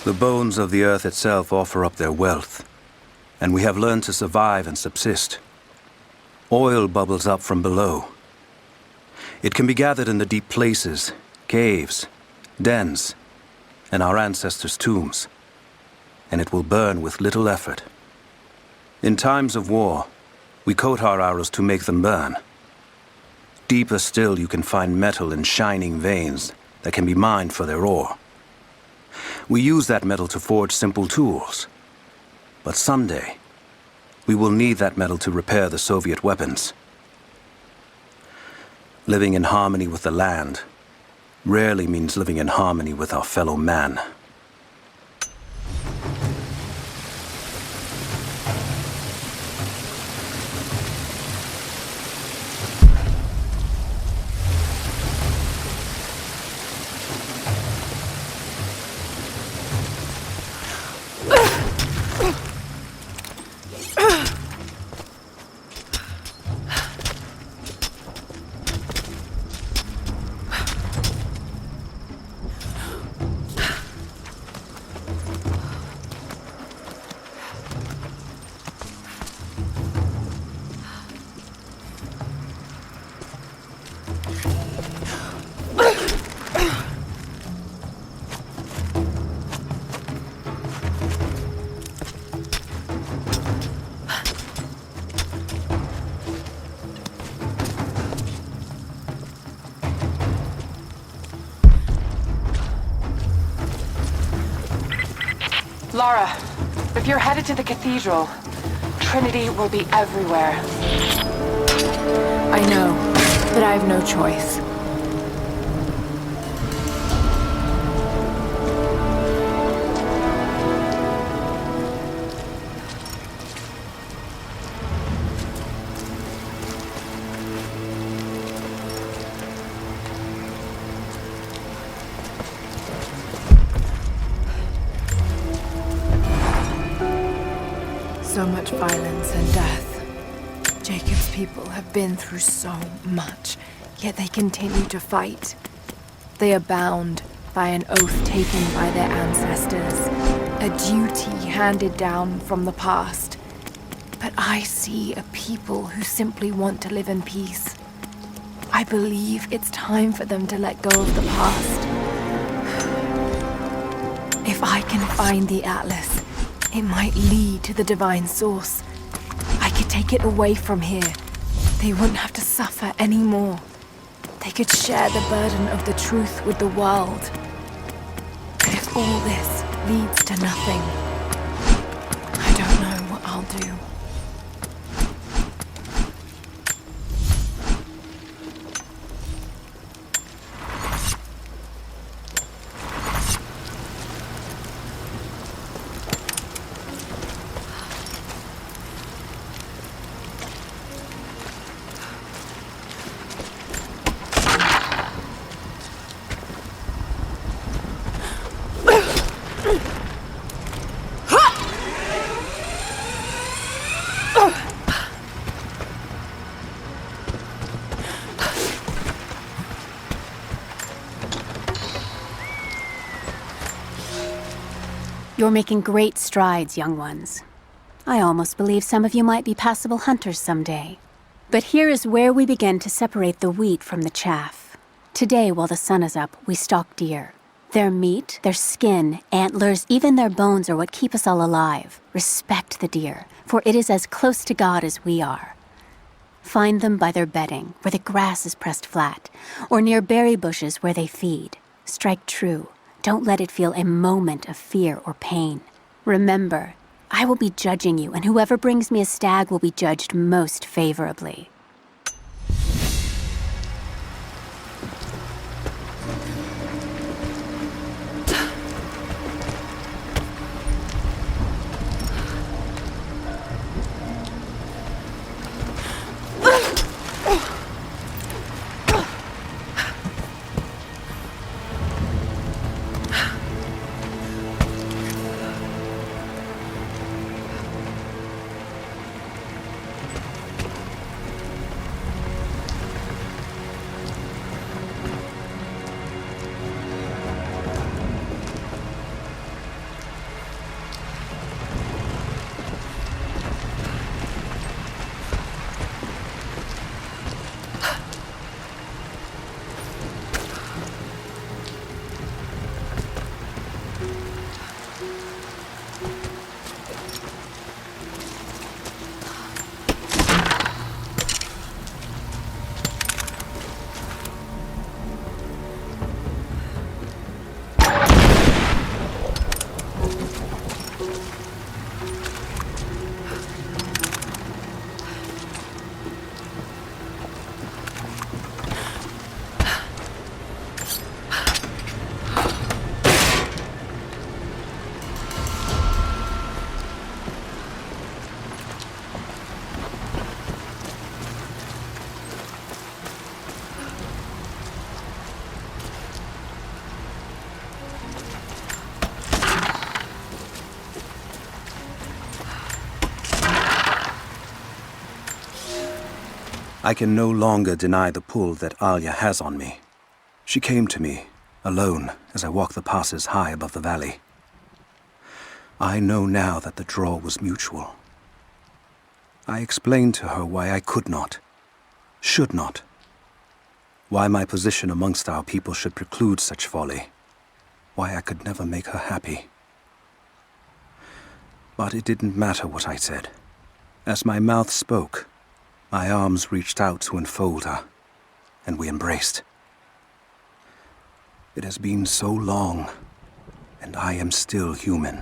The bones of the earth itself offer up their wealth, and we have learned to survive and subsist. Oil bubbles up from below. It can be gathered in the deep places, caves, dens, and our ancestors' tombs, and it will burn with little effort. In times of war, we coat our arrows to make them burn. Deeper still, you can find metal in shining veins that can be mined for their ore. We use that metal to forge simple tools. But someday, we will need that metal to repair the Soviet weapons. Living in harmony with the land rarely means living in harmony with our fellow man. Lara, if you're headed to the cathedral, Trinity will be everywhere. I know, but I have no choice. So much violence and death. Jacob's people have been through so much, yet they continue to fight. They are bound by an oath taken by their ancestors, a duty handed down from the past. But I see a people who simply want to live in peace. I believe it's time for them to let go of the past. If I can find the Atlas, it might lead to the divine source. I could take it away from here. They wouldn't have to suffer anymore. They could share the burden of the truth with the world. But if all this leads to nothing, I don't know what I'll do. You're making great strides, young ones. I almost believe some of you might be passable hunters someday. But here is where we begin to separate the wheat from the chaff. Today, while the sun is up, we stalk deer. Their meat, their skin, antlers, even their bones are what keep us all alive. Respect the deer, for it is as close to God as we are. Find them by their bedding, where the grass is pressed flat, or near berry bushes where they feed. Strike true. Don't let it feel a moment of fear or pain. Remember, I will be judging you, and whoever brings me a stag will be judged most favorably. I can no longer deny the pull that Alia has on me. She came to me, alone, as I walked the passes high above the valley. I know now that the draw was mutual. I explained to her why I could not, should not, why my position amongst our people should preclude such folly, why I could never make her happy. But it didn't matter what I said. As my mouth spoke, my arms reached out to enfold her, and we embraced. It has been so long, and I am still human.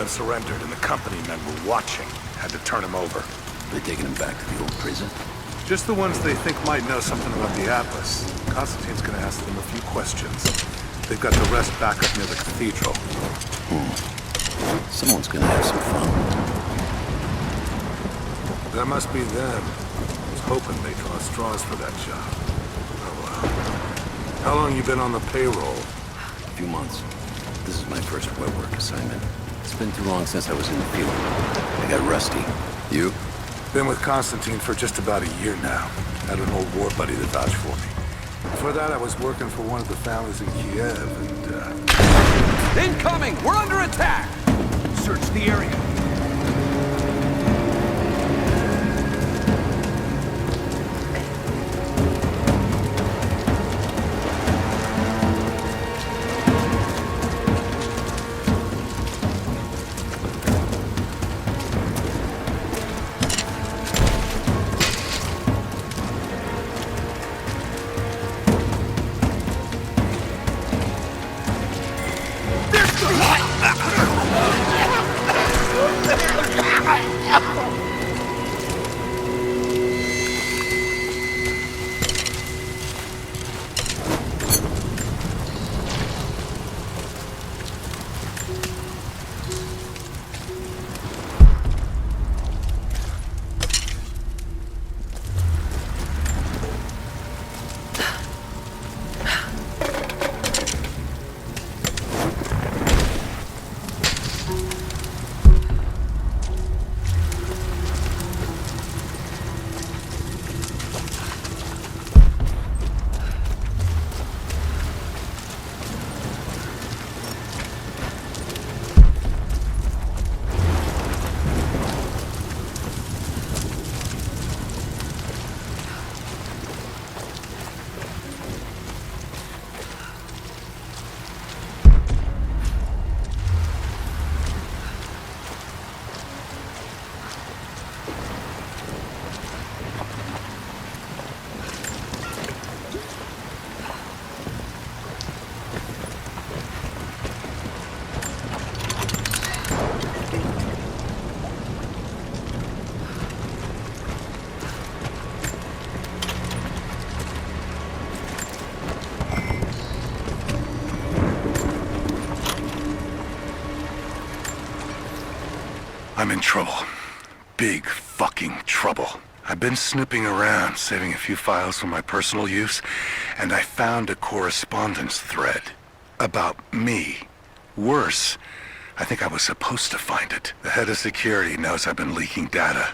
Surrendered, and the company men were watching. Had to turn him over. They're taking him back to the old prison? Just the ones they think might know something about the Atlas. Constantine's gonna ask them a few questions. They've got the rest back up near the cathedral. Someone's gonna have some fun. That must be them. I was hoping they'd draw straws for that job. Oh well. How long you been on the payroll? A few months. This is my first web work assignment. It's been too long since I was in the field. I got rusty. You? Been with Constantine for just about a year now. Had an old war buddy that vouched for me. Before that, I was working for one of the families in Kiev, and Incoming! We're under attack! Search the area. I'm in trouble. Big fucking trouble. I've been snooping around, saving a few files for my personal use, and I found a correspondence thread about me. Worse, I think I was supposed to find it. The head of security knows I've been leaking data.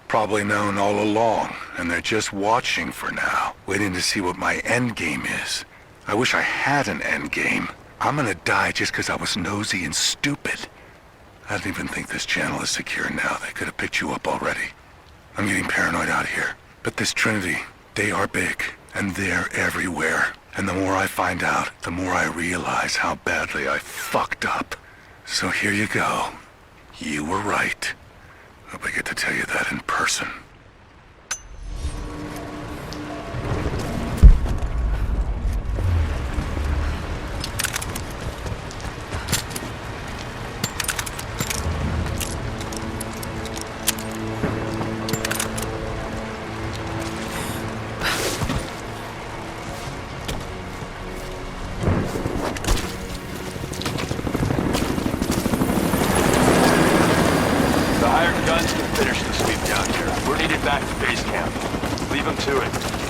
Probably known all along, and they're just watching for now, waiting to see what my end game is. I wish I had an end game. I'm gonna die just because I was nosy and stupid. I don't even think this channel is secure now. They could have picked you up already. I'm getting paranoid out here. But this Trinity, they are big, and they're everywhere. And the more I find out, the more I realize how badly I fucked up. So here you go. You were right. Hope I get to tell you that in person.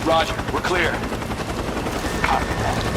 Roger, we're clear. Copy that.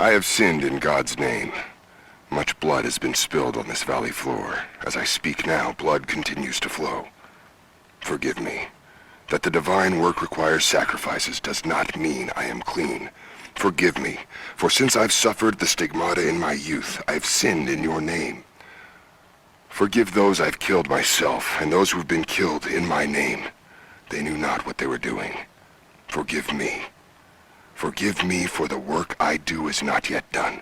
I have sinned in God's name. Much blood has been spilled on this valley floor. As I speak now, blood continues to flow. Forgive me. That the divine work requires sacrifices does not mean I am clean. Forgive me, for since I've suffered the stigmata in my youth, I've sinned in your name. Forgive those I've killed myself, and those who've been killed in my name. They knew not what they were doing. Forgive me. Forgive me, for the work I do is not yet done,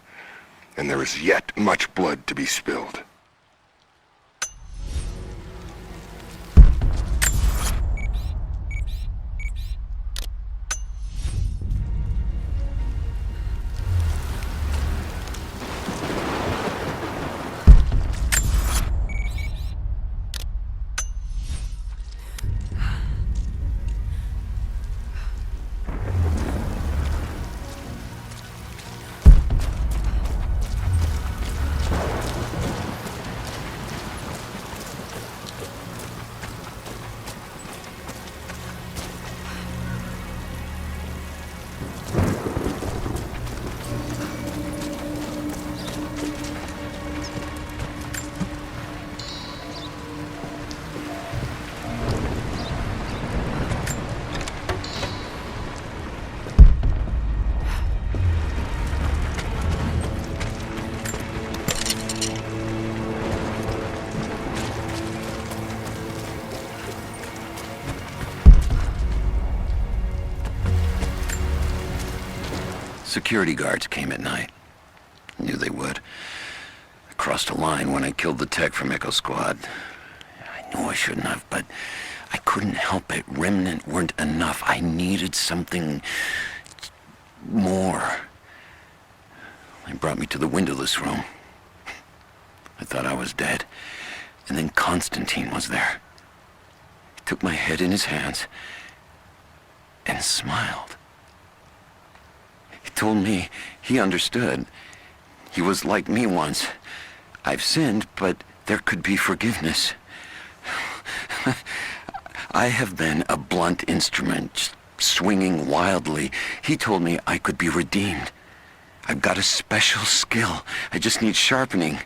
and there is yet much blood to be spilled. Security guards came at night. Knew they would. I crossed a line when I killed the tech from Echo Squad. I knew I shouldn't have, but I couldn't help it. Remnant weren't enough. I needed something more. They brought me to the windowless room. I thought I was dead. And then Constantine was there. He took my head in his hands and smiled. He told me he understood. He was like me once. I've sinned, but there could be forgiveness. I have been a blunt instrument, swinging wildly. He told me I could be redeemed. I've got a special skill. I just need sharpening.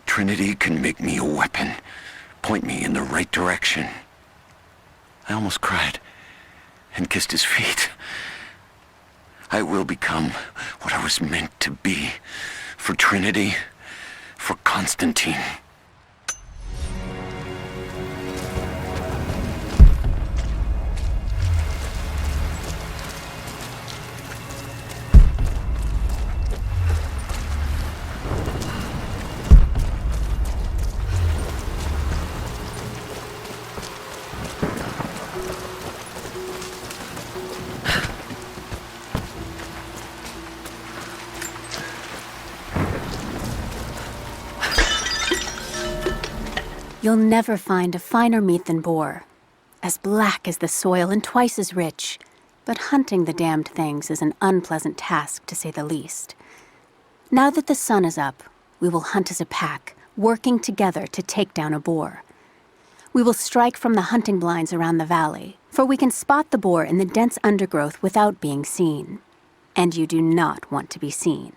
Trinity can make me a weapon, point me in the right direction. I almost cried and kissed his feet. I will become what I was meant to be. For Trinity, for Constantine. You'll never find a finer meat than boar. As black as the soil and twice as rich. But hunting the damned things is an unpleasant task, to say the least. Now that the sun is up, we will hunt as a pack, working together to take down a boar. We will strike from the hunting blinds around the valley, for we can spot the boar in the dense undergrowth without being seen. And you do not want to be seen.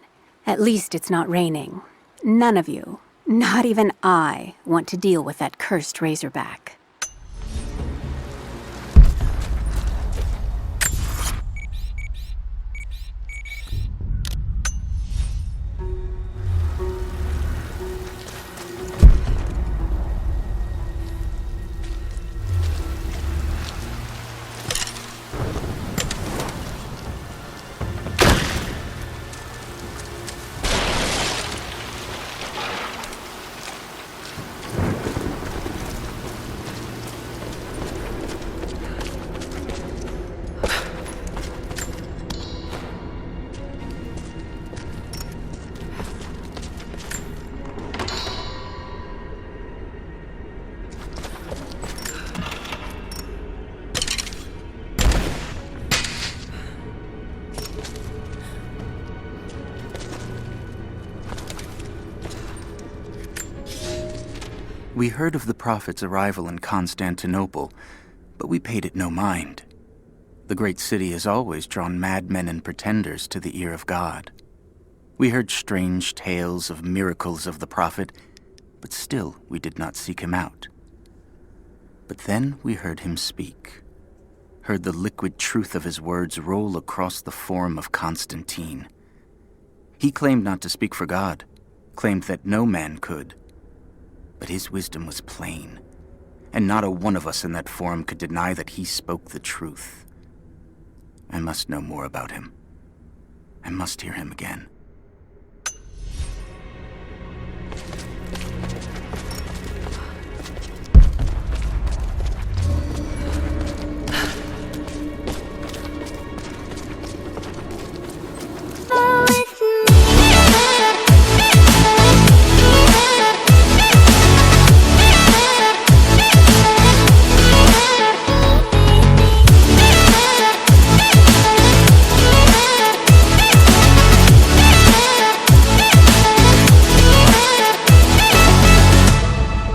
At least it's not raining. None of you, not even I, want to deal with that cursed razorback. We heard of the Prophet's arrival in Constantinople, but we paid it no mind. The great city has always drawn madmen and pretenders to the ear of God. We heard strange tales of miracles of the Prophet, but still we did not seek him out. But then we heard him speak. heard the liquid truth of his words roll across the form of Constantine. He claimed not to speak for God, claimed that no man could. But his wisdom was plain, and not a one of us in that forum could deny that he spoke the truth. I must know more about him. I must hear him again.